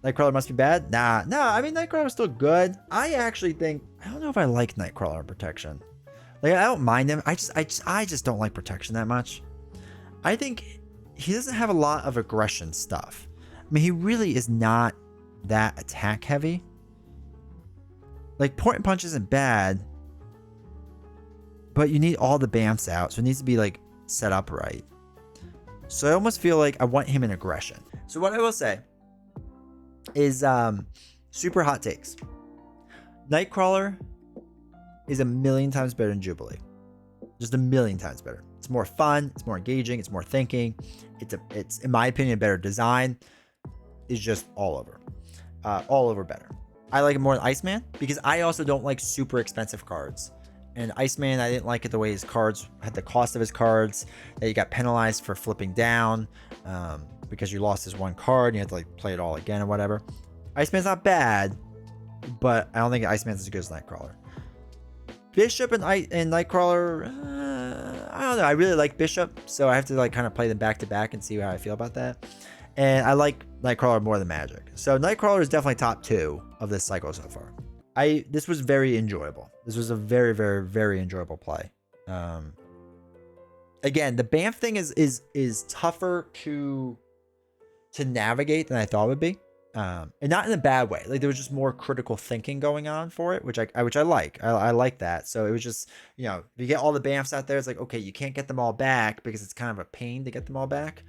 Nightcrawler must be bad. Nah, no. I mean, Nightcrawler's still good. I actually think I don't know if I like Nightcrawler in protection. Like I don't mind him. I just don't like protection that much. I think he doesn't have a lot of aggression stuff. I mean, he really is not that attack heavy. Like point and punch isn't bad, but you need all the bamfs out, so it needs to be like set up right. So I almost feel like I want him in aggression. So what I will say is super hot takes. Nightcrawler is a million times better than Jubilee. Just a million times better. It's more fun, it's more engaging, it's more thinking. It's in my opinion a better design. Is just all over better. I like it more than Iceman because I also don't like super expensive cards. And Iceman, I didn't like it the way his cards had the cost of his cards, that you got penalized for flipping down because you lost his one card and you had to like play it all again or whatever. Iceman's not bad, but I don't think Iceman's as good as Nightcrawler. Bishop and Nightcrawler, I don't know. I really like Bishop, so I have to like kind of play them back to back and see how I feel about that. And I like Nightcrawler more than Magic. So Nightcrawler is definitely top 2 of this cycle so far. This was very enjoyable. This was a very, very, very enjoyable play. Again, the Bamf thing is tougher to navigate than I thought it would be. And not in a bad way. Like there was just more critical thinking going on for it, which I like. I like that. So it was just, you know, if you get all the Bamfs out there, it's like, okay, you can't get them all back because it's kind of a pain to get them all back.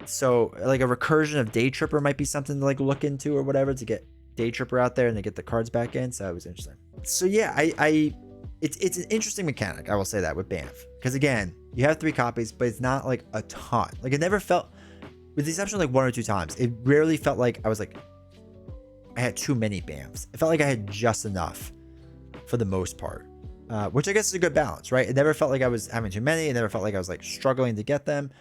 So like a recursion of Day Tripper might be something to like look into or whatever to get Day Tripper out there and to get the cards back in. So it was interesting. So yeah, it's an interesting mechanic. I will say that with Bamf, because again, you have 3 copies, but it's not like a ton. Like it never felt, with the exception of like 1 or 2 times, it rarely felt like I was like, I had too many Bamfs. It felt like I had just enough for the most part, which I guess is a good balance, right? It never felt like I was having too many. It never felt like I was like struggling to get them,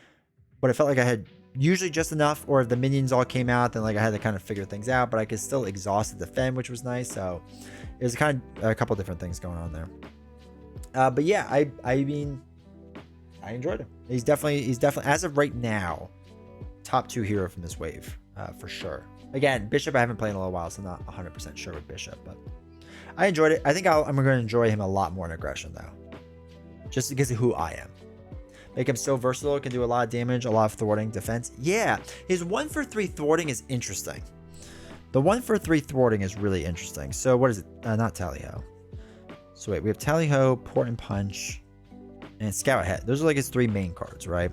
but it felt like I had usually just enough, or if the minions all came out, then like I had to kind of figure things out, but I could still exhaust the defend, which was nice. So it was kind of a couple different things going on there. But yeah, I mean, I enjoyed him. He's definitely, as of right now, top 2 hero from this wave, for sure. Again, Bishop I haven't played in a little while, so I'm not 100% sure with Bishop, but I enjoyed it. I think I'm going to enjoy him a lot more in aggression though, just because of who I am. Make him so versatile, can do a lot of damage, a lot of thwarting, defense. Yeah, his 1-for-3 thwarting is interesting. The 1-for-3 thwarting is really interesting. So what is it? Not Tally-Ho. So wait, we have Tally-Ho, Port and Punch, and Scout Ahead. Those are like his 3 main cards, right?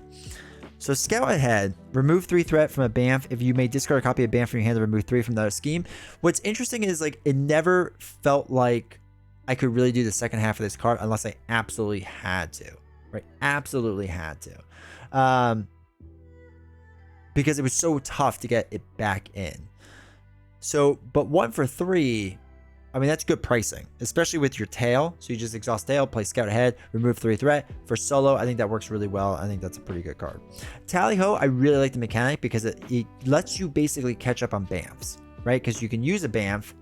So Scout Ahead, remove 3 threat from a Bamf. If you may discard a copy of Bamf from your hand to remove 3 from the scheme. What's interesting is like it never felt like I could really do the second half of this card unless I absolutely had to. Right, absolutely had to, because it was so tough to get it back in. So, but 1-for-3, I mean that's good pricing, especially with your tail. So you just exhaust tail, play Scout Ahead, remove 3 threat for solo. I think that works really well. I think that's a pretty good card. Tally-Ho, I really like the mechanic because it lets you basically catch up on Bamfs, right? Because you can use a Bamf,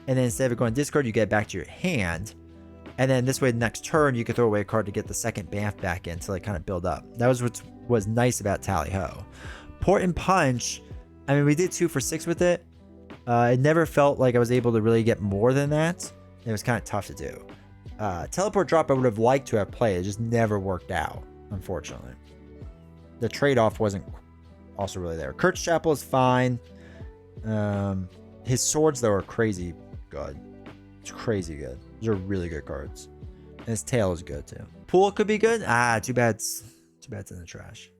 and then instead of going discard, you get it back to your hand. And then this way, the next turn, you could throw away a card to get the second Bamf back in to like kind of build up. That was what was nice about Tally-Ho. Port and Punch, I mean, we did 2 for 6 with it. It never felt like I was able to really get more than that. It was kind of tough to do. Teleport Drop, I would have liked to have played. It just never worked out, unfortunately. The trade-off wasn't also really there. Kurt's Chapel is fine. His swords, though, are crazy good. It's crazy good. Those are really good cards. And his tail is good too. Pool could be good. Too bad it's in the trash.